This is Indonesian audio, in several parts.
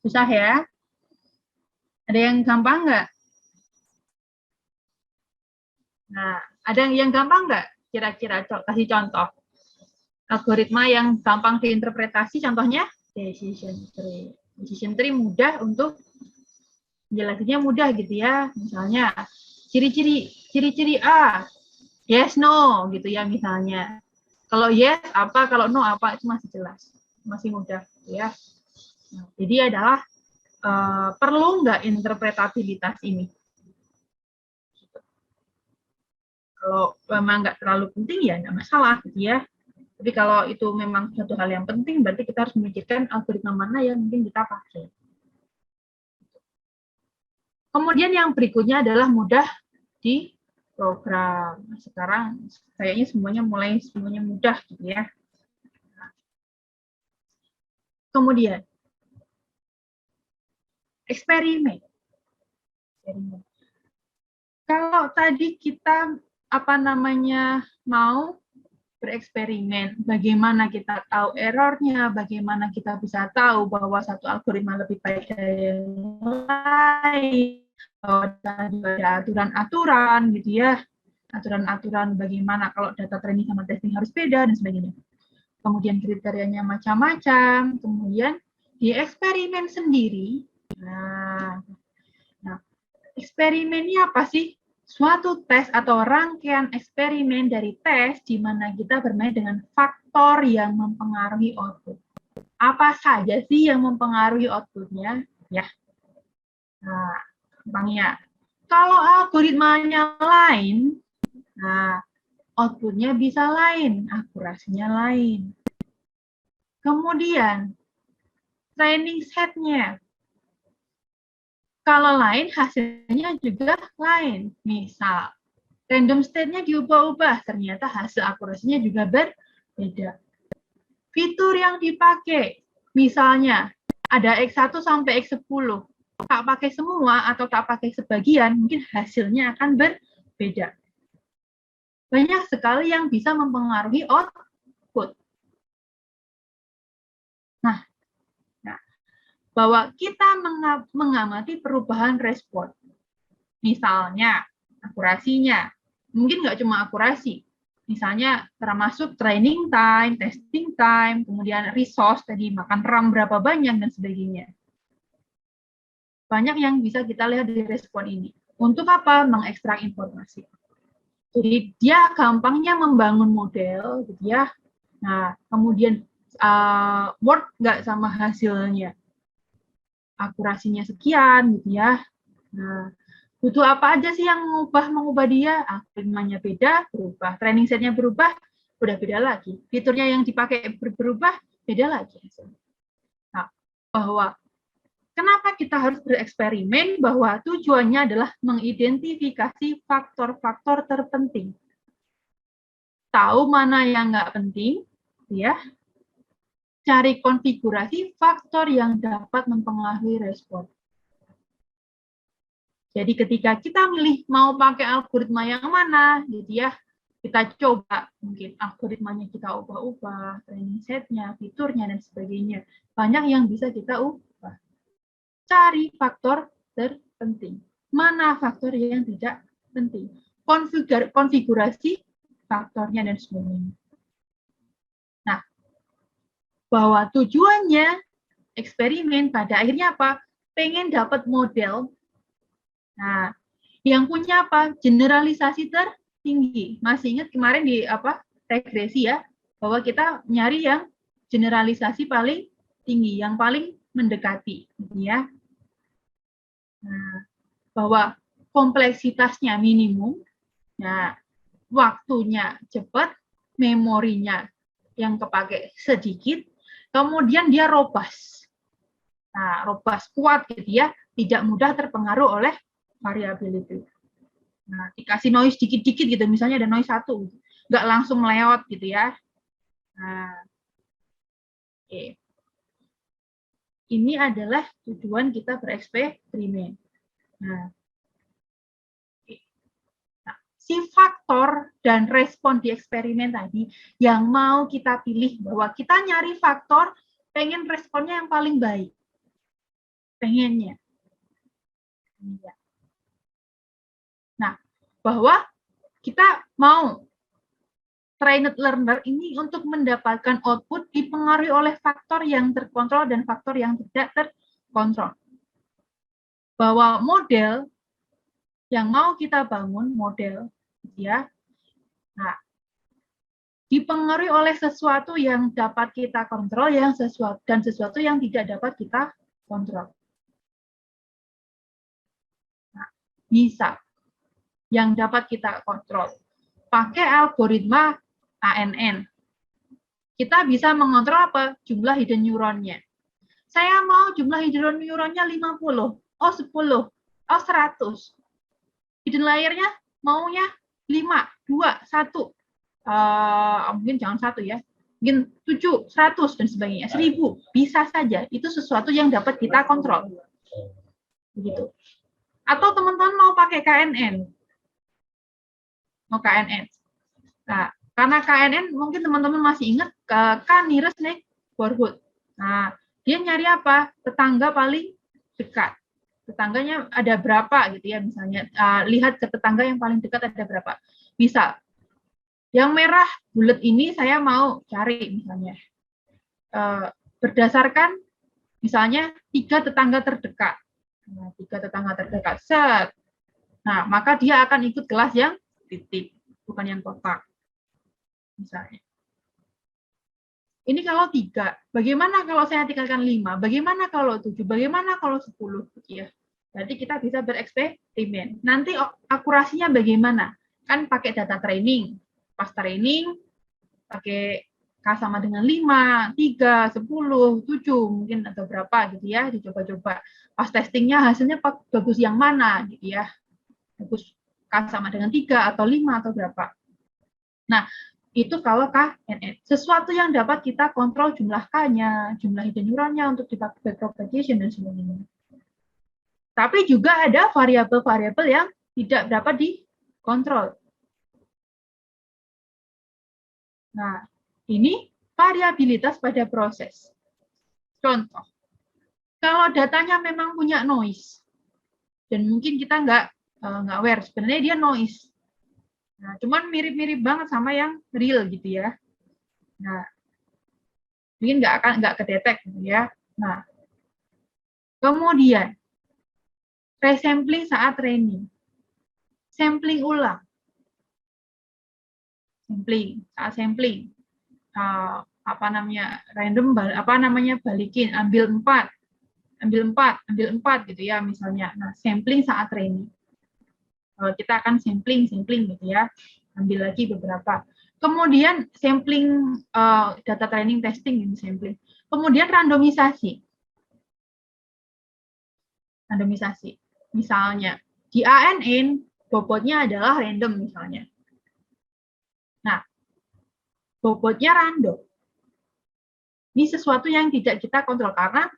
Susah ya? Ada yang gampang nggak? Nah, ada yang gampang nggak? Kira-kira kasih contoh. Algoritma yang gampang diinterpretasi, contohnya decision tree. Decision tree mudah untuk jelasinnya mudah gitu ya. Misalnya ciri-ciri A, yes no gitu ya misalnya. Kalau yes apa, kalau no apa, itu masih jelas, masih mudah gitu ya. Nah, jadi adalah perlu nggak interpretabilitas ini? Kalau memang nggak terlalu penting ya nggak masalah gitu ya. Tapi kalau itu memang suatu hal yang penting, berarti kita harus memikirkan algoritma mana yang mungkin kita pakai. Kemudian yang berikutnya adalah mudah di program. Sekarang kayaknya semuanya mudah gitu ya. Kemudian eksperimen. Kalau tadi kita mau bereksperimen, bagaimana kita tahu errornya, bagaimana kita bisa tahu bahwa satu algoritma lebih baik dari yang lain, ada aturan-aturan gitu ya, aturan-aturan bagaimana kalau data training sama testing harus beda dan sebagainya. Kemudian kriterianya macam-macam, kemudian di eksperimen sendiri. Nah, eksperimen ini apa sih? Suatu tes atau rangkaian eksperimen dari tes di mana kita bermain dengan faktor yang mempengaruhi output. Apa saja sih yang mempengaruhi outputnya? Ya, nah, gampangnya. Kalau algoritmanya lain, nah, outputnya bisa lain, akurasinya lain. Kemudian, training setnya. Kalau lain, hasilnya juga lain. Misal, random state-nya diubah-ubah, ternyata hasil akurasinya juga berbeda. Fitur yang dipakai, misalnya ada X1 sampai X10, tak pakai semua atau tak pakai sebagian, mungkin hasilnya akan berbeda. Banyak sekali yang bisa mempengaruhi output. Nah, bahwa kita mengamati perubahan respon. Misalnya, akurasinya. Mungkin nggak cuma akurasi, misalnya termasuk training time, testing time, kemudian resource, tadi makan RAM berapa banyak, dan sebagainya. Banyak yang bisa kita lihat dari respon ini. Untuk apa? Mengekstrak informasi. Jadi dia gampangnya membangun model, gitu ya. Nah, kemudian work nggak sama hasilnya. Akurasinya sekian, gitu ya. Nah, butuh apa aja sih yang mengubah dia? Algoritmanya beda, berubah. Training setnya berubah, udah beda lagi. Fiturnya yang dipakai berubah, beda lagi. Nah, bahwa kenapa kita harus bereksperimen? Bahwa tujuannya adalah mengidentifikasi faktor-faktor terpenting. Tahu mana yang nggak penting, ya. Cari konfigurasi faktor yang dapat mempengaruhi respon. Jadi ketika kita milih mau pakai algoritma yang mana, gitu ya, kita coba mungkin algoritmanya kita ubah-ubah, training setnya, fiturnya, dan sebagainya. Banyak yang bisa kita ubah. Cari faktor terpenting. Mana faktor yang tidak penting. Konfigurasi faktornya dan sebagainya. Nah, bahwa tujuannya eksperimen pada akhirnya apa? Pengen dapat model. Nah, yang punya apa? Generalisasi tertinggi. Masih ingat kemarin di regresi ya, bahwa kita nyari yang generalisasi paling tinggi, yang paling mendekati, ya. Nah, bahwa kompleksitasnya minimum, nah, waktunya cepat, memorinya yang kepake sedikit, kemudian dia robust. Nah, robust kuat gitu ya, tidak mudah terpengaruh oleh variability. Nah, dikasih noise dikit-dikit gitu, misalnya ada noise 1, nggak langsung melewat gitu ya. Nah, oke. Ini adalah tujuan kita bereksperimen. Nah, si faktor dan respon di eksperimen tadi yang mau kita pilih, bahwa kita nyari faktor, pengen responnya yang paling baik. pengennya. Nah, bahwa kita mau trained learner ini untuk mendapatkan output dipengaruhi oleh faktor yang terkontrol dan faktor yang tidak terkontrol. Bahwa model yang mau kita bangun, model, ya, nah, dipengaruhi oleh sesuatu yang dapat kita kontrol, dan sesuatu yang tidak dapat kita kontrol. Nah, bisa yang dapat kita kontrol pakai algoritma ANN. Kita bisa mengontrol apa? Jumlah hidden neuronnya. Saya mau jumlah hidden neuronnya 50, 10, 100. Hidden layer-nya maunya 5, 2, 1. Mungkin jangan 1 ya. Mungkin 7, 100, dan sebagainya. 1000. Bisa saja. Itu sesuatu yang dapat kita kontrol. Begitu. Atau teman-teman mau pakai KNN. Mau KNN. Nah, karena KNN mungkin teman-teman masih ingat kan nearest neighborhood. Nah, dia nyari apa? Tetangga paling dekat. Tetangganya ada berapa gitu ya, misalnya lihat ke tetangga yang paling dekat ada berapa. Bisa. Yang merah bulat ini saya mau cari misalnya. Berdasarkan misalnya 3 tetangga terdekat. Nah, 3 tetangga terdekat. Set. Nah, maka dia akan ikut kelas yang titik, bukan yang kotak. Misalnya. Ini kalau 3, bagaimana kalau saya tinggalkan 5, bagaimana kalau 7, bagaimana kalau 10, gitu ya. Berarti kita bisa bereksperimen. Nanti akurasinya bagaimana? Kan pakai data training. Pas training, pakai K sama dengan 5, 3, 10, 7, mungkin atau berapa gitu ya, dicoba-coba. Pas testingnya hasilnya bagus yang mana gitu ya. Bagus K sama dengan 3 atau 5 atau berapa. Nah, itu kalau KNN. Sesuatu yang dapat kita kontrol jumlah K-nya, jumlah hidden neuronnya untuk dipakai backpropagation dan sebagainya. Tapi juga ada variabel-variabel yang tidak dapat dikontrol. Nah, ini variabilitas pada proses. Contoh, kalau datanya memang punya noise, dan mungkin kita nggak aware, sebenarnya dia noise. Nah, cuman mirip-mirip banget sama yang real gitu ya. Nah, mungkin nggak kedetek gitu ya. Nah, kemudian resampling saat training, sampling ulang, sampling, apa namanya random, balikin, ambil 4 gitu ya misalnya. Nah, sampling saat training. Kita akan sampling gitu ya, ambil lagi beberapa. Kemudian sampling data training testing ini sampling. Kemudian randomisasi. Misalnya di ANN bobotnya adalah random misalnya. Nah, bobotnya random. Ini sesuatu yang tidak kita kontrol karena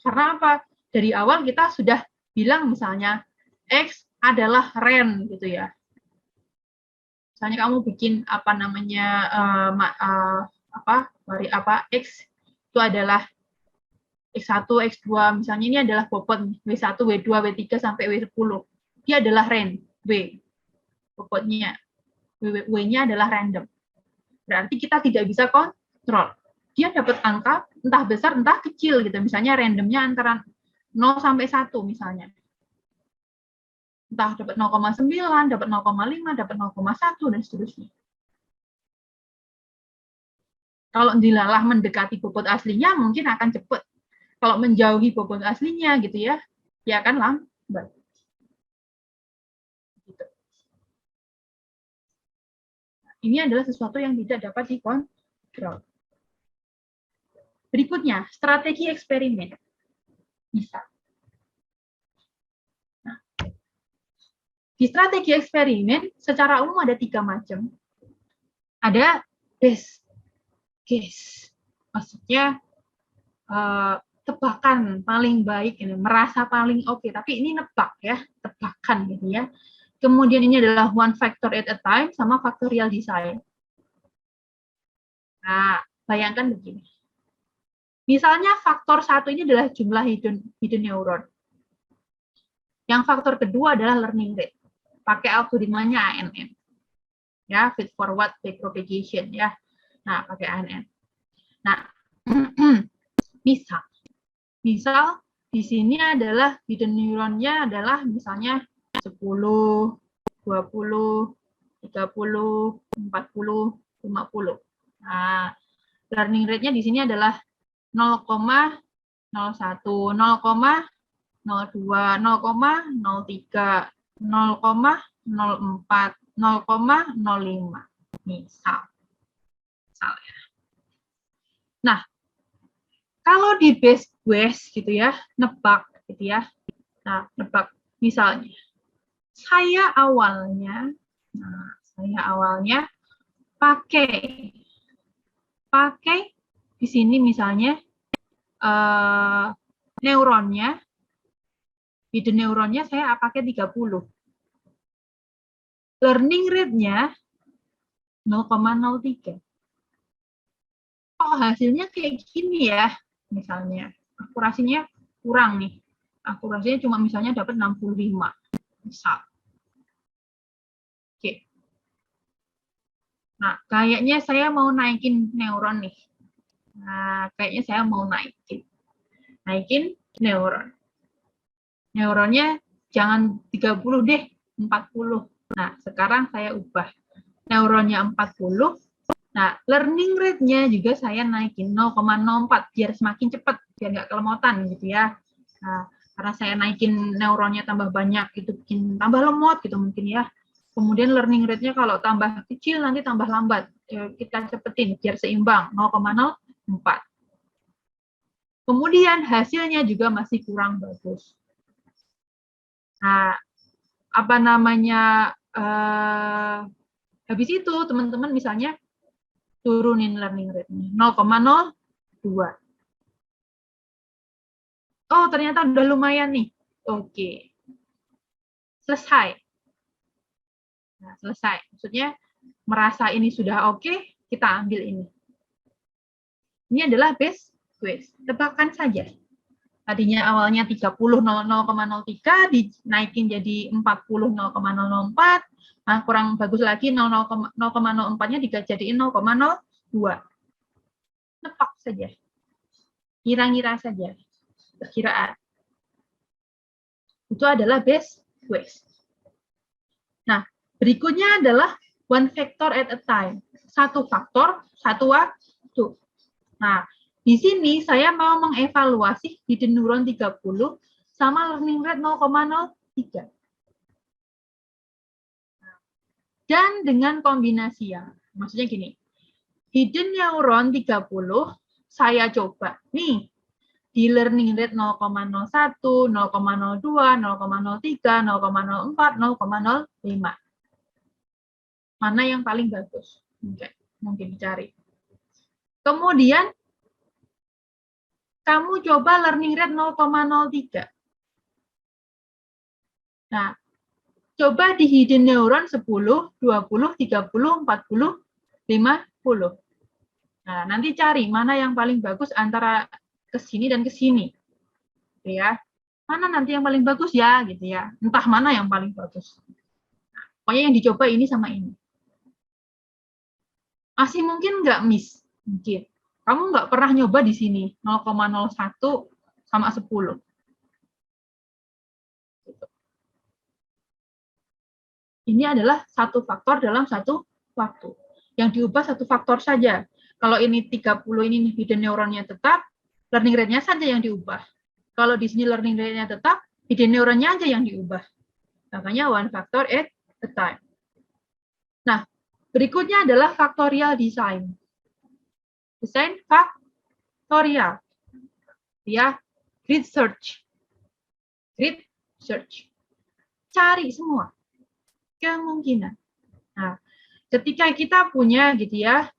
apa? Dari awal kita sudah bilang misalnya X adalah ren gitu ya. Misalnya kamu bikin apa namanya X itu adalah X1, X2, misalnya ini adalah bobot W1, W2, W3 sampai W10. Dia adalah ren, W. Bobotnya. W-nya adalah random. Berarti kita tidak bisa kontrol. Dia dapat angka entah besar entah kecil gitu. Misalnya randomnya antara 0 sampai 1 misalnya. Entah dapat 0,9, dapat 0,5, dapat 0,1 dan seterusnya. Kalau dilalah mendekati bobot aslinya mungkin akan cepat. Kalau menjauhi bobot aslinya gitu ya, dia akan lambat. Gitu. Ini adalah sesuatu yang tidak dapat dikontrol. Berikutnya, strategi eksperimen. Bisa. Nah, di strategi eksperimen, secara umum ada 3 macam. Ada best case. Maksudnya, tebakan paling baik, ini merasa paling oke. Tapi ini nebak ya, tebakan gitu ya. Kemudian ini adalah one factor at a time, sama factorial design. Nah, bayangkan begini. Misalnya faktor 1 ini adalah jumlah hidden neuron. Yang faktor kedua adalah learning rate. Pakai algoritmanya ANN. Ya, feed forward backpropagation ya. Nah, pakai ANN. Nah, misal di sini adalah hidden neuronnya adalah misalnya 10, 20, 30, 40, 50. Nah, learning rate-nya di sini adalah 0,01, 0,02, 0,03, 0,04, 0,05. Misal ya. Nah, kalau di base guess gitu ya, nebak gitu ya. Nah, nebak misalnya saya awalnya pakai di sini misalnya neuronnya, hidden neuronnya saya pakai 30. Learning rate-nya 0,03. Oh, hasilnya kayak gini ya, misalnya. Akurasinya kurang nih. Akurasinya cuma misalnya dapat 65. Misal. Oke. Nah, kayaknya saya mau naikin neuron nih. Nah, kayaknya saya mau naikin neuron. Neuronnya jangan 30 deh, 40. Nah, sekarang saya ubah. Neuronnya 40. Nah, learning rate-nya juga saya naikin 0,04 biar semakin cepat, biar nggak kelemotan gitu ya. Nah, karena saya naikin neuronnya tambah banyak, itu bikin tambah lemot gitu mungkin ya. Kemudian learning rate-nya kalau tambah kecil nanti tambah lambat. Kita cepetin biar seimbang 0,04. Kemudian hasilnya juga masih kurang bagus. Nah, apa namanya? Habis itu teman-teman misalnya turunin learning rate-nya 0,02. Oh, ternyata udah lumayan nih. Oke. Selesai. Nah, selesai. Maksudnya merasa ini sudah oke, kita ambil ini. Ini adalah base guess. Tebakan saja. Tadinya awalnya 30 0,03 dinaikin jadi 40 0,004. Nah, kurang bagus lagi 0,04-nya dijadiin 0,02. Nebak saja. Kira-kira saja. Perkiraan. Itu adalah base guess. Nah, berikutnya adalah one factor at a time. Satu faktor, satu waktu. Nah, di sini saya mau mengevaluasi hidden neuron 30 sama learning rate 0,03. Dan dengan kombinasi yang, maksudnya gini, hidden neuron 30, saya coba. Nih, di learning rate 0,01, 0,02, 0,03, 0,04, 0,05. Mana yang paling bagus? Mungkin dicari. Kemudian, kamu coba learning rate 0,03. Nah, coba di hidden neuron 10, 20, 30, 40, 50. Nah, nanti cari mana yang paling bagus antara ke sini dan ke sini. Gitu ya. Mana nanti yang paling bagus ya, gitu ya. Entah mana yang paling bagus. Nah, pokoknya yang dicoba ini sama ini. Masih mungkin nggak miss? Mungkin. Kamu nggak pernah nyoba di sini, 0,01 sama 10. Ini adalah satu faktor dalam satu waktu. Yang diubah satu faktor saja. Kalau ini 30 ini hidden neuronnya tetap, learning rate-nya saja yang diubah. Kalau di sini learning rate-nya tetap, hidden neuronnya aja yang diubah. Makanya one factor at a time. Nah, berikutnya adalah factorial design. Desain faktorial. Ya, grid search. Grid search. Cari semua kemungkinan. Nah, ketika kita punya gitu ya,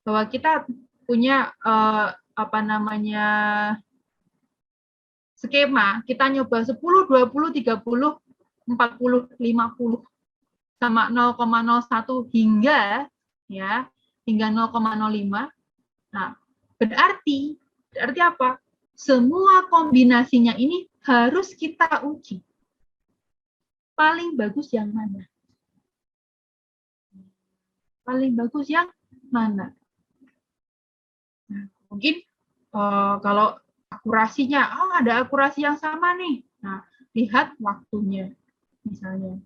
bahwa kita punya skema, kita nyoba 10, 20, 30, 40, 50 sama 0,01 hingga 0,05. Nah, berarti Berarti apa? Semua kombinasinya ini harus kita uji. Paling bagus yang mana? Paling bagus yang mana? Nah, mungkin kalau akurasinya, ada akurasi yang sama nih. Nah, lihat waktunya, misalnya.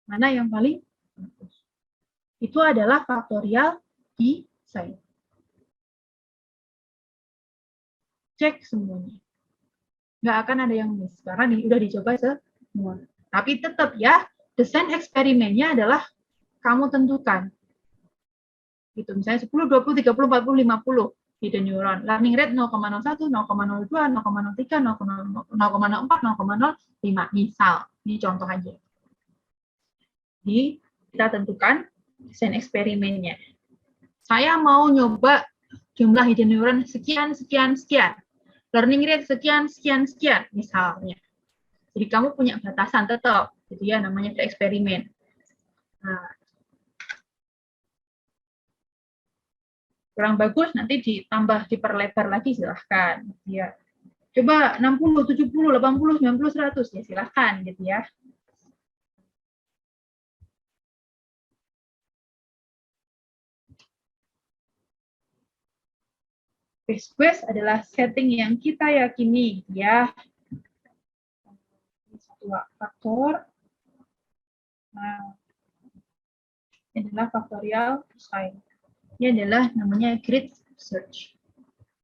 Mana yang paling bagus? Itu adalah faktorial design. Cek semuanya. Nggak akan ada yang miss, karena udah dicoba semua. Tapi tetap ya, desain eksperimennya adalah kamu tentukan. Gitu, misalnya 10, 20, 30, 40, 50 hidden neuron. Learning rate 0,01, 0,02, 0,03, 0,04, 0,05. Misal, ini contoh aja. Jadi, kita tentukan desain eksperimennya. Saya mau nyoba jumlah hidden neuron sekian, sekian, sekian. Learning rate sekian, sekian, sekian, misalnya. Jadi, kamu punya batasan tetap. Gitu ya, namanya eksperimen. Nah, kurang bagus nanti ditambah diperlebar lagi silahkan ya. Coba 60, 70, 80, 90, 100 ya silahkan gitu ya. Best quest adalah setting yang kita yakini ya. Satu faktor. Nah, ini adalah faktorial design. Ini adalah namanya grid search.